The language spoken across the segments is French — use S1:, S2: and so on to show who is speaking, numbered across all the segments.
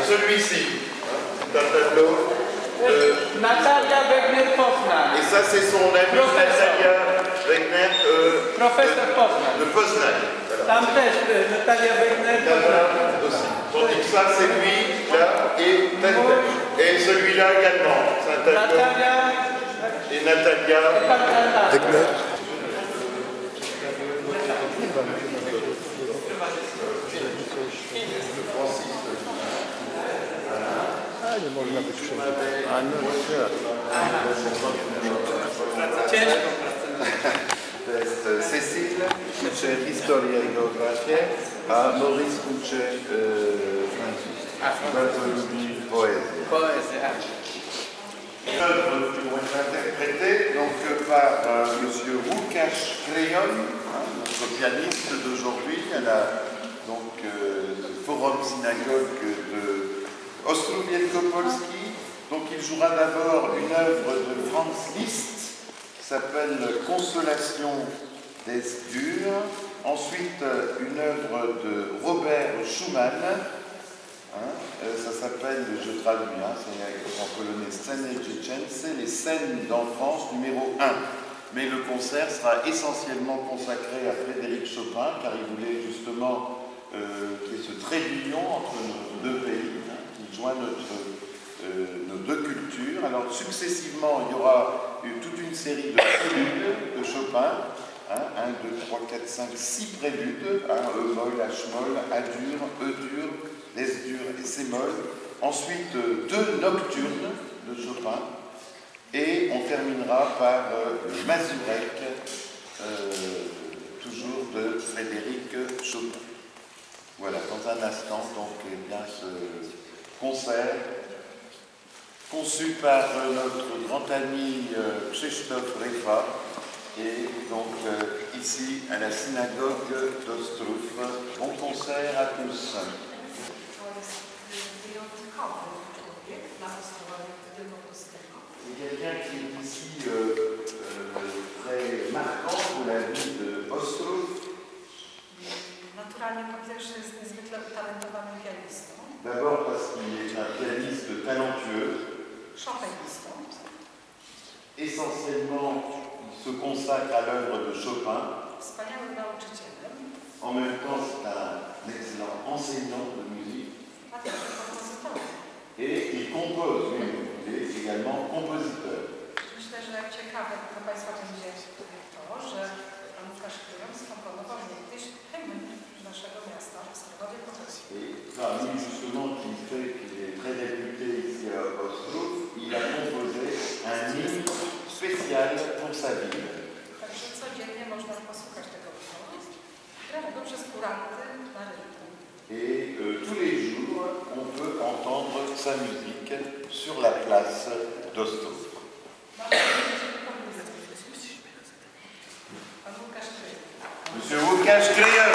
S1: celui-ci, c'est un tableau de
S2: Natalia Wegner-Poznań.
S1: Et ça, c'est son amie Natalia Wegner
S2: Professeur Poznań.
S1: de Poznań. Voilà.
S2: Tam też Natalia Wegner-Poznań.
S1: Aussi. Tandis que ça, c'est lui, là, et celui-là également. C'est un tableau.
S2: Natalia
S1: Et Natalia
S3: Wegner. Nie można wytrzymać. A no To jest Cécile, uczy historię i geografię, a Maurice uczy francuski. Bardzo lubi poezję. Œuvres qui vont être interprétées donc, par M. Łukasz Klejon, notre pianiste d'aujourd'hui, à la le forum synagogue de Ostrów Wielkopolski. Donc il jouera d'abord une œuvre de Franz Liszt qui s'appelle Consolation des durs. Ensuite une œuvre de Robert Schumann. Ça s'appelle, je traduis, c'est en polonais, Sceny dziecięce, les scènes d'enfance numéro 1. Mais le concert sera essentiellement consacré à Frédéric Chopin, car il voulait justement qu'il y ait ce trait d'union entre nos deux pays, qui joint nos deux cultures. Alors successivement, il y aura toute une série de préludes de Chopin, 1, 2, 3, 4, 5, 6 préludes, E-moll, H-moll, A-dur, E-dur, S-dur et C-moll. Ensuite, 2 nocturnes de Chopin. Et on terminera par le Mazurek, toujours de Frédéric Chopin. Voilà, dans un instant, donc, bien, ce concert conçu par notre grand ami Krzysztof Refa, et donc ici à la synagogue d'Ostrów. Bon concert à tous. Il y a quelqu'un qui est ici très marquant pour la vie de Ostrów.
S4: Naturalnie powiedziałeś, że jest niezwykle utalentowanym pianistą.
S1: D'abord parce qu'il est un pianiste talentueux.
S4: Chopinistą.
S1: Essentiellement, il se consacre à l'œuvre de Chopin.
S4: Wspaniałym nauczycielem.
S1: En même temps, c'est un excellent enseignant de musique.
S4: A także kompozytorem.
S1: Et il compose, lui, il est également compositeur.
S4: Myślę, że ciekawe dla Państwa będzie to, że pan Łukasz Klejon skomponował niegdyś hymn naszego miasta, Ostrowa Wielkopolska.
S1: Et parmi justement qui fait qu'il est très réputé ici à Ostrów, il a composé un hymne spécial pour sa ville.
S4: Także codziennie można posłuchać tego utworu, granego przez kuranty na rytm.
S1: Et tous les jours, on peut entendre sa musique sur la place d'Ostrów. Monsieur Łukasz Klejon.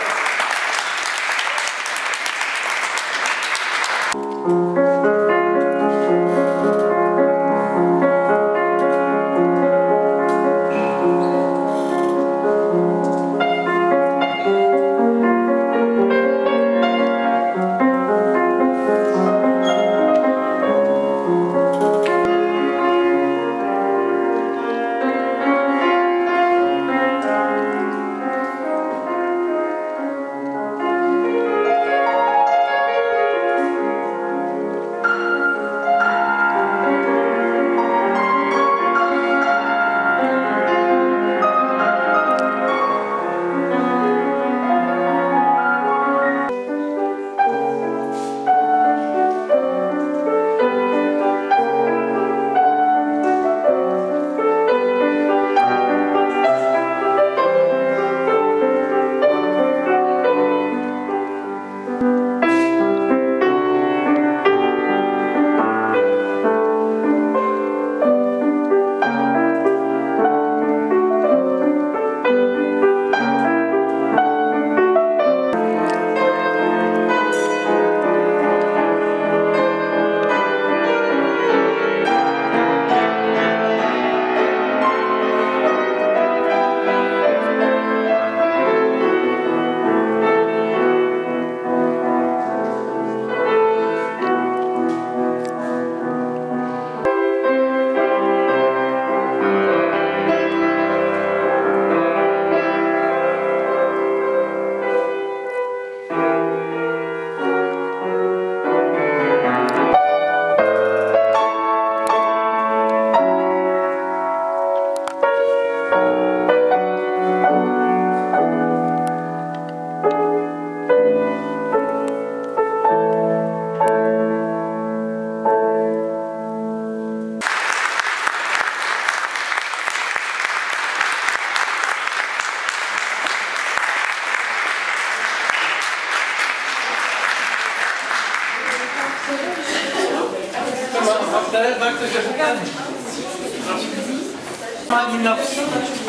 S2: Malinowski,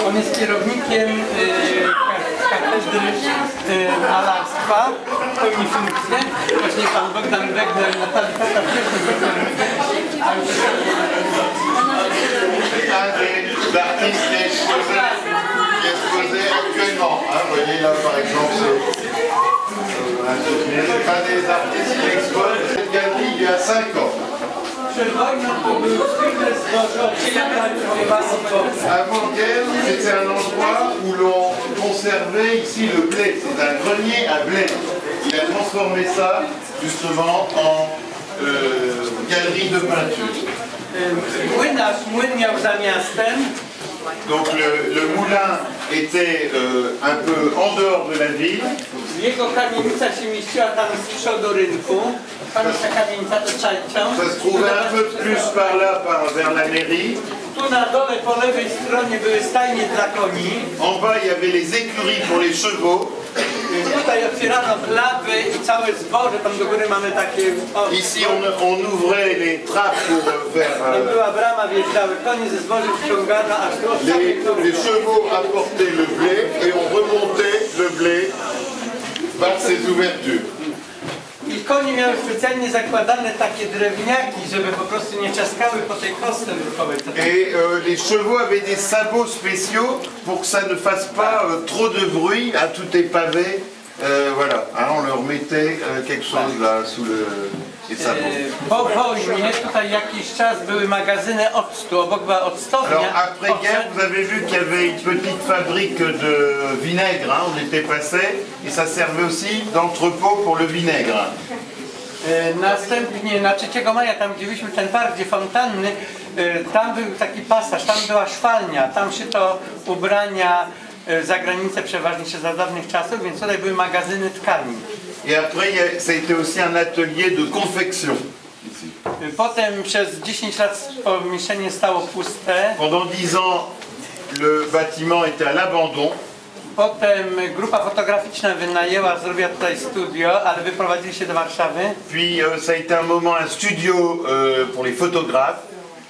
S2: on jest kierownikiem katedry malarstwa, pełni funkcję. Właśnie pan Bogdan Wegner, Natalie Tata,
S3: Un des artistes qui est exposé actuellement. Vous voyez là par exemple, c'est un des artistes qui expose cette galerie il y a 5 ans. Avant-guerre, c'était un endroit où l'on conservait ici le blé. C'est un grenier à blé. Il a transformé ça justement en galerie de peinture.
S2: Młyn miał za miastem.
S3: Donc le moulin était un peu en dehors de la ville.
S2: Jego kamienica się mieściła tam z przodu rynku. Pamięta kamienica to Czajczą.
S3: Ça se trouvait un peu plus par là, vers la mairie.
S2: Tu na dole po lewej stronie były stajnie dla koni.
S3: En bas, il y avait les écuries pour les chevaux.
S2: Tutaj otwierano klawy i całe zboże, tam do góry mamy takie...
S3: Ici, on ouvrait les trappes pour faire...
S2: Tam była brama, wjeżdżały konie ze zboży, wciągano aż do
S3: les chevaux apportaient le blé et on remontait le blé par ces ouvertures.
S2: I konie miały specjalnie zakładane takie drewniaki, żeby po prostu nie czaskały po tej kostce ruchowej.
S3: Et les chevaux avaient des sabots spéciaux pour que ça ne fasse pas trop de bruit. Hein, tout est pavé. Voilà, hein, on leur mettait quelque chose là sous les sabots.
S2: Po wojnie tutaj jakiś czas były magazyny octu, obok była octownia.
S3: Alors après-guerre, vous avez vu qu'il y avait une petite fabrique de vinaigre, hein, on était passé, et ça servait aussi d'entrepôt pour le vinaigre.
S2: Następnie na 3 maja, tam gdzie byliśmy ten park, gdzie fontanny, tam był taki pasaż, tam była szwalnia, tam szyto ubrania za granicę przeważnie jeszcze za dawnych czasów, więc tutaj były magazyny tkanin.
S3: Et après, ça a été aussi un atelier de confection. Ici.
S2: Potem przez 10 lat pomieszczenie stało puste.
S3: Pendant 10 ans, le bâtiment était à l'abandon.
S2: Potem grupa fotograficzna wynajęła, zrobiła tutaj studio, ale wyprowadzili się do Warszawy.
S3: Puis ça a été un moment un studio pour les photographes.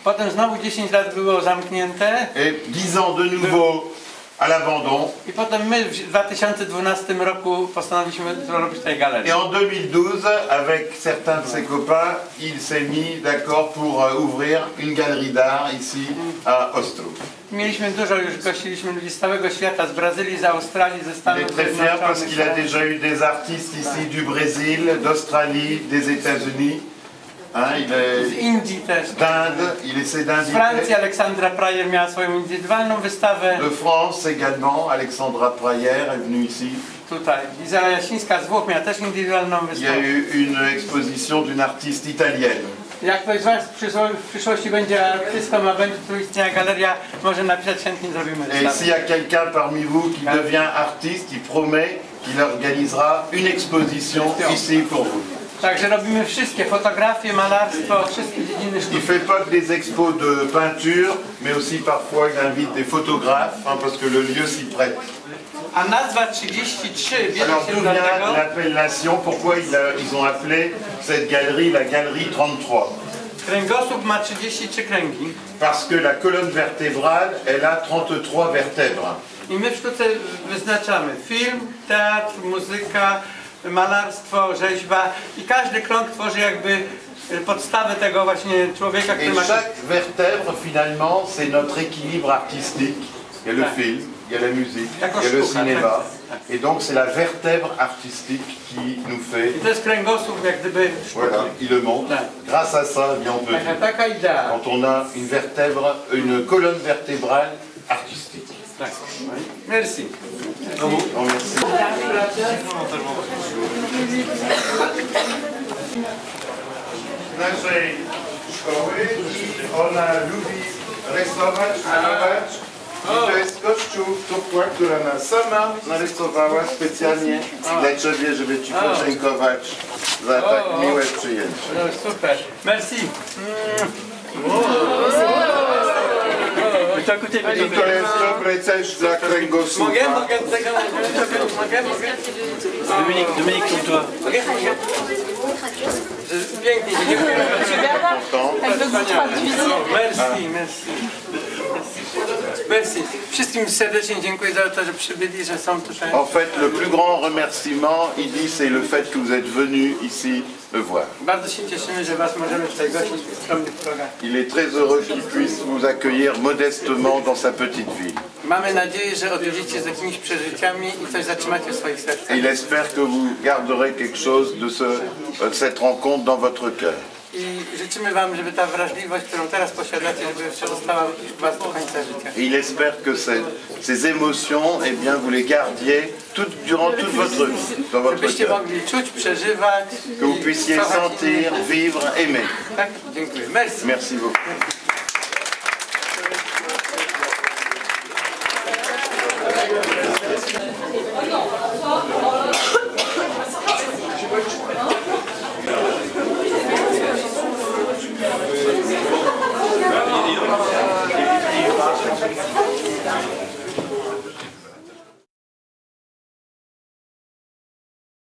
S2: Potem znowu 10 lat było zamknięte.
S3: Et 10 ans de nouveau à l'abandon.
S2: I potem my w 2012 roku postanowiliśmy zrobić tutaj galerię.
S3: Et en 2012, avec certains de ses copains, il s'est mis d'accord pour ouvrir une galerie d'art ici à Ostrów.
S2: Mieliśmy dużo, już gościliśmy ludzi z całego świata, z Brazylii, z Australii, ze
S3: Il
S2: Stanów
S3: est très fier parce qu'il a déjà eu des artistes ici du Brésil, d'Australie, des États-Unis. Hein,
S2: z Indii też.
S3: d'Inde, il essaie
S2: Z
S3: d'inviter.
S2: Francji Aleksandra Prayer miała swoją indywidualną wystawę.
S3: De France également, Alexandra Prayer est venue ici.
S2: Tutaj. Izela Jasińska z Włoch miała też indywidualną
S3: Il y a
S2: wystawę.
S3: eu une exposition d'une artiste italienne.
S2: Jak ktoś z Was w przyszłości będzie artystą, a będzie tu istniała galeria, może napisać, chętnie zrobimy
S3: Et
S2: wystawę.
S3: s'il y a quelqu'un parmi vous qui devient artiste, il promet qu'il organisera une exposition ici pour vous.
S2: Także robimy wszystkie, fotografie, malarstwo, wszystkie dziedziny
S3: Il
S2: sztuki.
S3: ne fait pas que des expos de peinture, mais aussi parfois il invite des photographes, hein, parce que le lieu s'y prête.
S2: A nazwa 33 bierze
S3: Alors
S2: się
S3: d'où vient
S2: dlatego,
S3: l'appellation, pourquoi ils ont appelé cette galerie la galerie 33?
S2: kręgosłup ma 33 kręgi.
S3: Parce que la colonne vertébrale, elle a 33 vertèbres.
S2: I my w sztuce wyznaczamy film, teatr, muzyka, malarstwo, rzeźba i każdy krąg tworzy jakby podstawę tego właśnie człowieka, który
S3: Et
S2: ma...
S3: chaque vertèbre, finalement, c'est notre équilibre artistique. Il y a le film, il y a la musique, il y a le cinéma. Et donc c'est la vertèbre artistique qui nous fait...
S2: I to jest kręgosłup jak gdyby sztuki.
S3: Voilà, il le montre. Grâce à ça, eh bien, on peut vivre.
S2: Taka idea.
S3: Quand on a une vertèbre, une colonne vertébrale artistique.
S2: Tak. Merci.
S3: Oh, merci. Z naszej szkoły i ona lubi rysować, malować. I to jest kościół Topła, która ona sama narysowała specjalnie dla Ciebie, żeby Ci podziękować za tak miłe przyjęcie.
S2: No, super. Merci.
S3: I to jest dobre też dla kręgosłupa.
S2: Mogę tego... Mogę?
S5: Dominique, comme toi.
S2: pięknie, dziękujemy.
S5: Jakby głupwa dywizja.
S2: Merci, merci. Merci. Wszystkim serdecznie dziękuję za to, że przybyli, że są tutaj.
S3: En fait, le plus grand remerciement, il dit, c'est le fait que vous êtes venus ici me voir.
S2: Bardzo się cieszymy, że Was możemy tutaj gościć w skromnych progach.
S3: Il est très heureux qu'il puisse vous accueillir modestement dans sa petite ville.
S2: Mamy nadzieję, że odwiedzicie z jakimiś przeżyciami i coś zatrzymacie w swoich sercach.
S3: Et il espère que vous garderez quelque chose de cette rencontre dans votre cœur.
S2: I życzymy Wam, żeby ta wrażliwość, którą teraz posiadacie, żeby jeszcze została u Was do końca życia.
S3: Et il espère que ces émotions, eh bien, vous les gardiez durant toute votre vie, dans votre
S2: Żebyście
S3: cœur.
S2: mogli czuć, przeżywać
S3: Que vous
S2: i
S3: puissiez
S2: kochać
S3: sentir,
S2: innych.
S3: vivre, aimer.
S2: Tak? Dziękuję. Merci.
S3: Merci beaucoup.